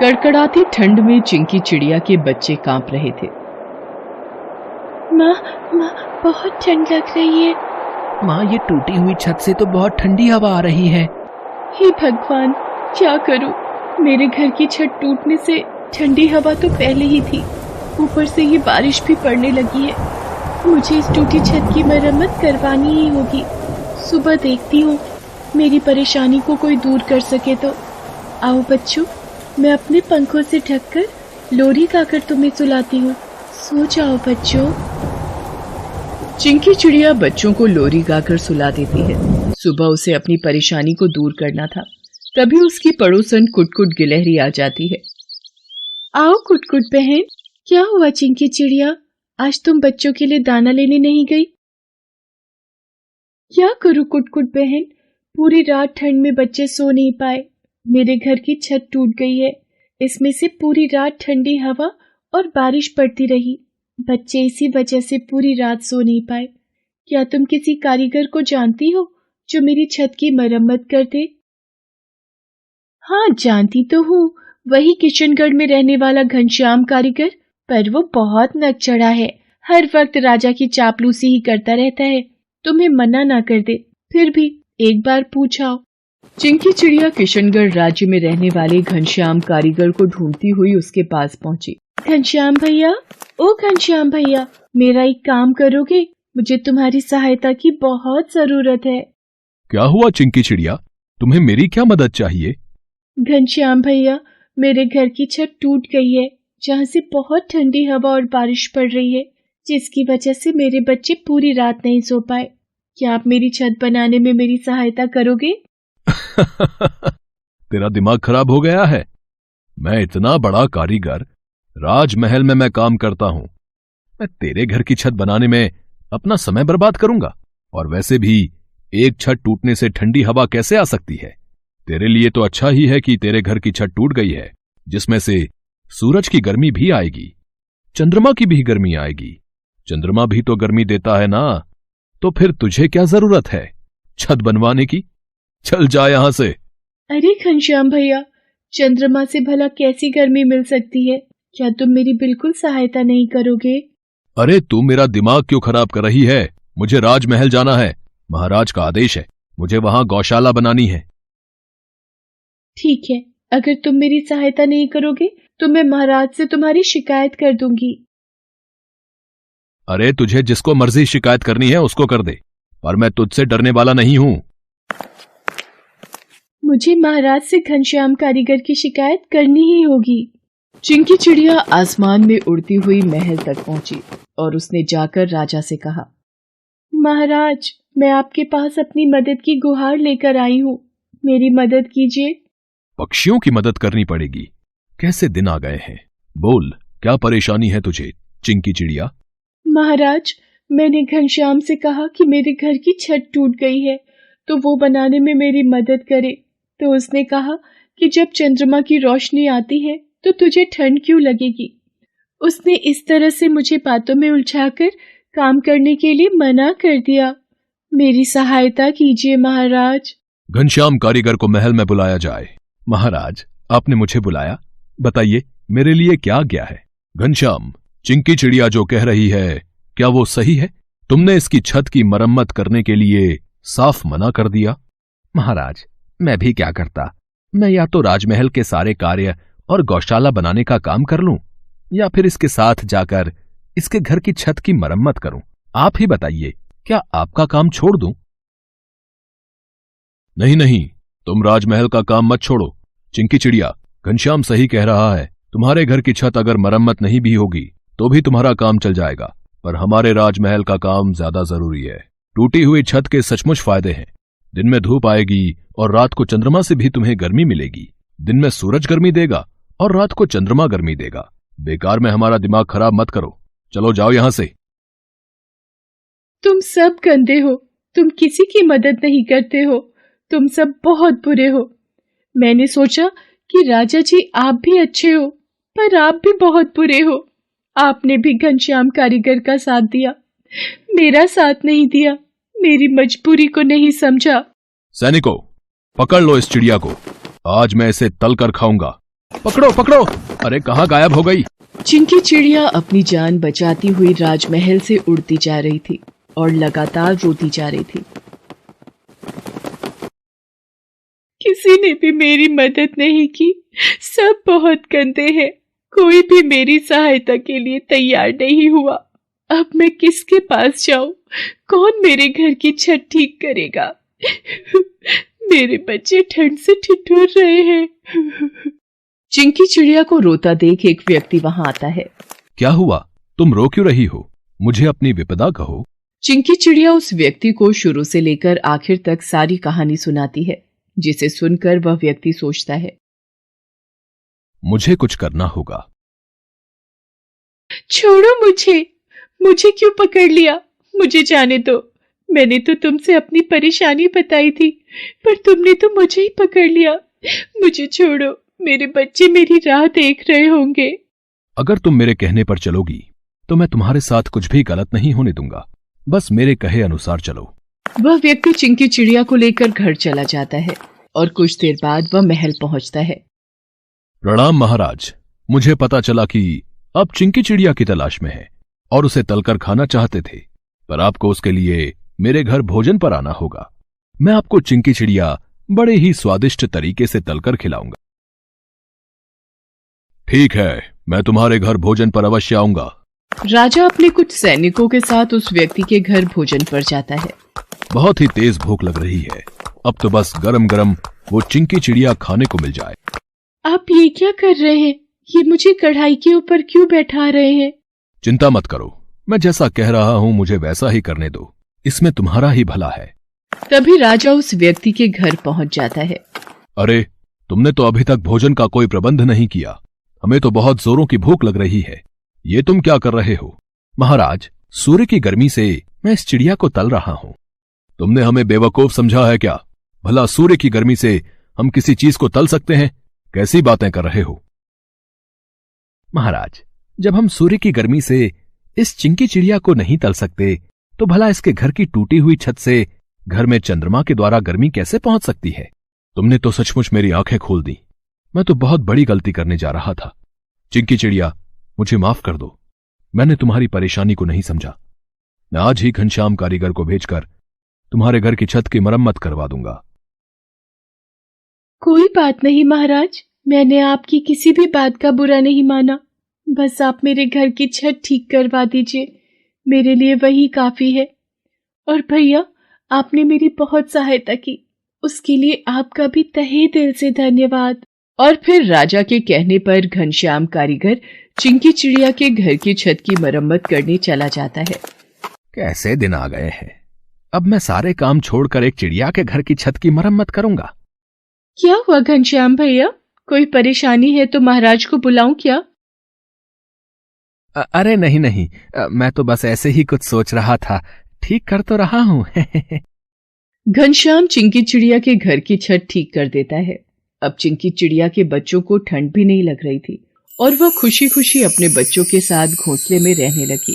कड़कड़ाती ठंड में चिंकी चिड़िया के बच्चे कांप रहे थे। माँ माँ बहुत ठंड लग रही है। माँ ये टूटी हुई छत से तो बहुत ठंडी हवा आ रही है। हे भगवान, क्या करूं? मेरे घर की छत टूटने से ठंडी हवा तो पहले ही थी, ऊपर से ये बारिश भी पड़ने लगी है। मुझे इस टूटी छत की मरम्मत करवानी ही होगी। सुबह देखती हूँ मेरी परेशानी को कोई दूर कर सके तो। आओ बच्चों, मैं अपने पंखों से ढककर लोरी गाकर तुम्हें सुलाती हूँ। सो जाओ बच्चों। चिंकी चिड़िया बच्चों को लोरी गाकर सुला देती है। सुबह उसे अपनी परेशानी को दूर करना था, तभी उसकी पड़ोसन कुटकुट गिलहरी आ जाती है। आओ कुटकुट बहन, क्या हुआ चिंकी चिड़िया? आज तुम बच्चों के लिए दाना लेने नहीं गई? क्या करूं कुटकुट बहन, पूरी रात ठंड में बच्चे सो नहीं पाए। मेरे घर की छत टूट गई है, इसमें से पूरी रात ठंडी हवा और बारिश पड़ती रही। बच्चे इसी वजह से पूरी रात सो नहीं पाए। क्या तुम किसी कारीगर को जानती हो जो मेरी छत की मरम्मत कर दे? हाँ जानती तो हूँ, वही किशनगढ़ में रहने वाला घनश्याम कारीगर, पर वो बहुत नक चढ़ा है। हर वक्त राजा की चापलूसी ही करता रहता है। तुम्हें मना ना कर दे, फिर भी एक बार पूछाओ। चिंकी चिड़िया किशनगढ़ राज्य में रहने वाले घनश्याम कारीगर को ढूंढती हुई उसके पास पहुंची। घनश्याम भैया, ओ घनश्याम भैया, मेरा एक काम करोगे? मुझे तुम्हारी सहायता की बहुत जरूरत है। क्या हुआ चिंकी चिड़िया, तुम्हें मेरी क्या मदद चाहिए? घनश्याम भैया, मेरे घर की छत टूट गई है, जहाँ से बहुत ठंडी हवा और बारिश पड़ रही है, जिसकी वजह से मेरे बच्चे पूरी रात नहीं सो पाए। क्या आप मेरी छत बनाने में मेरी सहायता करोगे? तेरा दिमाग खराब हो गया है? मैं इतना बड़ा कारीगर, राजमहल में मैं काम करता हूं। मैं तेरे घर की छत बनाने में अपना समय बर्बाद करूंगा? और वैसे भी एक छत टूटने से ठंडी हवा कैसे आ सकती है? तेरे लिए तो अच्छा ही है कि तेरे घर की छत टूट गई है, जिसमें से सूरज की गर्मी भी आएगी, चंद्रमा की भी गर्मी आएगी। चंद्रमा भी तो गर्मी देता है ना, तो फिर तुझे क्या जरूरत है छत बनवाने की? चल जा यहां से। अरे घनश्याम भैया, चंद्रमा से भला कैसी गर्मी मिल सकती है? क्या तुम मेरी बिल्कुल सहायता नहीं करोगे? अरे तू मेरा दिमाग क्यों खराब कर रही है? मुझे राजमहल जाना है, महाराज का आदेश है, मुझे वहां गौशाला बनानी है। ठीक है, अगर तुम मेरी सहायता नहीं करोगे तो मैं महाराज से तुम्हारी शिकायत कर दूंगी। अरे तुझे जिसको मर्जी शिकायत करनी है उसको कर दे, पर मैं तुझसे डरने वाला नहीं हूं। मुझे महाराज से घनश्याम कारीगर की शिकायत करनी ही होगी। चिंकी चिड़िया आसमान में उड़ती हुई महल तक पहुंची और उसने जाकर राजा से कहा, महाराज, मैं आपके पास अपनी मदद की गुहार लेकर आई हूँ, मेरी मदद कीजिए। पक्षियों की मदद करनी पड़ेगी? कैसे दिन आ गए हैं? बोल, क्या परेशानी है तुझे चिंकी चिड़िया? महाराज, मैंने घनश्याम से कहा कि मेरे घर की छत टूट गई है तो वो बनाने में मेरी मदद करे, तो उसने कहा कि जब चंद्रमा की रोशनी आती है तो तुझे ठंड क्यों लगेगी। उसने इस तरह से मुझे बातों में उलझाकर काम करने के लिए मना कर दिया। मेरी सहायता कीजिए महाराज। घनश्याम कारीगर को महल में बुलाया जाए। महाराज, आपने मुझे बुलाया, बताइए मेरे लिए क्या आज्ञा है? घनश्याम, चिंकी चिड़िया जो कह रही है क्या वो सही है? तुमने इसकी छत की मरम्मत करने के लिए साफ मना कर दिया। महाराज, मैं भी क्या करता, मैं या तो राजमहल के सारे कार्य और गौशाला बनाने का काम कर लूं, या फिर इसके साथ जाकर इसके घर की छत की मरम्मत करूं। आप ही बताइए, क्या आपका काम छोड़ दूं? नहीं नहीं, तुम राजमहल का काम मत छोड़ो। चिंकी चिड़िया, घनश्याम सही कह रहा है, तुम्हारे घर की छत अगर मरम्मत नहीं भी होगी तो भी तुम्हारा काम चल जाएगा, पर हमारे राजमहल का काम ज्यादा जरूरी है। टूटी हुई छत के सचमुच फायदे हैं। दिन में धूप आएगी और रात को चंद्रमा से भी तुम्हें गर्मी मिलेगी। दिन में सूरज गर्मी देगा और रात को चंद्रमा गर्मी देगा। बेकार में हमारा दिमाग खराब मत करो, चलो जाओ यहां से। तुम सब गंदे हो, तुम किसी की मदद नहीं करते हो, तुम सब बहुत बुरे हो। मैंने सोचा कि राजा जी आप भी अच्छे हो, पर आप भी बहुत बुरे हो। आपने भी घनश्याम कारीगर का साथ दिया, मेरा साथ नहीं दिया, मेरी मजबूरी को नहीं समझा। सैनिकों, पकड़ लो इस चिड़िया को, आज मैं इसे तल कर खाऊंगा। पकड़ो पकड़ो, अरे कहाँ गायब हो गई? चिंकी चिड़िया अपनी जान बचाती हुई राजमहल से उड़ती जा रही थी और लगातार रोती जा रही थी। किसी ने भी मेरी मदद नहीं की, सब बहुत गंदे हैं, कोई भी मेरी सहायता के लिए तैयार नहीं हुआ। अब मैं किसके पास जाऊं? कौन मेरे घर की छत ठीक करेगा? मेरे बच्चे ठंड से ठिठुर रहे हैं। चिंकी चिड़िया को रोता देख एक व्यक्ति वहां आता है। क्या हुआ? तुम रो क्यों रही हो? मुझे अपनी विपदा कहो। चिंकी चिड़िया उस व्यक्ति को शुरू से लेकर आखिर तक सारी कहानी सुनाती है, जिसे सुनकर वह व्यक्ति सोचता है, मुझे कुछ करना होगा। छोड़ो मुझे क्यों पकड़ लिया? मुझे जाने दो। मैंने तो तुमसे अपनी परेशानी बताई थी, पर तुमने तो मुझे ही पकड़ लिया। मुझे छोड़ो, मेरे बच्चे मेरी राह देख रहे होंगे। अगर तुम मेरे कहने पर चलोगी तो मैं तुम्हारे साथ कुछ भी गलत नहीं होने दूंगा। बस मेरे कहे अनुसार चलो। वह व्यक्ति चिंकी चिड़िया को लेकर घर चला जाता है और कुछ देर बाद वह महल पहुंचता है। प्रणाम महाराज, मुझे पता चला कि आप चिंकी चिड़िया की तलाश में हैं और उसे तलकर खाना चाहते थे, पर आपको उसके लिए मेरे घर भोजन पर आना होगा। मैं आपको चिंकी चिड़िया बड़े ही स्वादिष्ट तरीके से तलकर खिलाऊंगा। ठीक है, मैं तुम्हारे घर भोजन पर अवश्य आऊंगा। राजा अपने कुछ सैनिकों के साथ उस व्यक्ति के घर भोजन पर जाता है। बहुत ही तेज भूख लग रही है, अब तो बस गरम गरम वो चिंकी चिड़िया खाने को मिल जाए। आप ये क्या कर रहे हैं? ये मुझे कढ़ाई के ऊपर क्यों बैठा रहे हैं? चिंता मत करो, मैं जैसा कह रहा हूं मुझे वैसा ही करने दो, इसमें तुम्हारा ही भला है। तभी राजा उस व्यक्ति के घर पहुंच जाता है। अरे, तुमने तो अभी तक भोजन का कोई प्रबंध नहीं किया। हमें तो बहुत जोरों की भूख लग रही है, ये तुम क्या कर रहे हो? महाराज, सूर्य की गर्मी से मैं इस चिड़िया को तल रहा हूं। तुमने हमें बेवकूफ समझा है क्या? भला सूर्य की गर्मी से हम किसी चीज को तल सकते हैं? कैसी बातें कर रहे हो? महाराज, जब हम सूर्य की गर्मी से इस चिंकी चिड़िया को नहीं तल सकते, तो भला इसके घर की टूटी हुई छत से घर में चंद्रमा के द्वारा गर्मी कैसे पहुंच सकती है? तुमने तो सचमुच मेरी आंखें खोल दी। मैं तो बहुत बड़ी गलती करने जा रहा था। चिंकी चिड़िया, मुझे माफ कर दो, मैंने तुम्हारी परेशानी को नहीं समझा। मैं आज ही घनश्याम कारीगर को भेजकर तुम्हारे घर की छत की मरम्मत करवा दूंगा। कोई बात नहीं महाराज, मैंने आपकी किसी भी बात का बुरा नहीं माना। बस आप मेरे घर की छत ठीक करवा दीजिए, मेरे लिए वही काफी है। और भैया, आपने मेरी बहुत सहायता की, उसके लिए आपका भी तहे दिल से धन्यवाद। और फिर राजा के कहने पर घनश्याम कारीगर चिंकी चिड़िया के घर की छत की मरम्मत करने चला जाता है। कैसे दिन आ गए हैं, अब मैं सारे काम छोड़कर एक चिड़िया के घर की छत की मरम्मत करूंगा। क्या हुआ घनश्याम भैया, कोई परेशानी है तो महाराज को बुलाऊं क्या? अरे नहीं नहीं, मैं तो बस ऐसे ही कुछ सोच रहा था, ठीक कर तो रहा हूं। घनश्याम चिंकी चिड़िया के घर की छत ठीक कर देता है। अब चिंकी चिड़िया के बच्चों को ठंड भी नहीं लग रही थी और वह खुशी खुशी अपने बच्चों के साथ घोंसले में रहने लगी।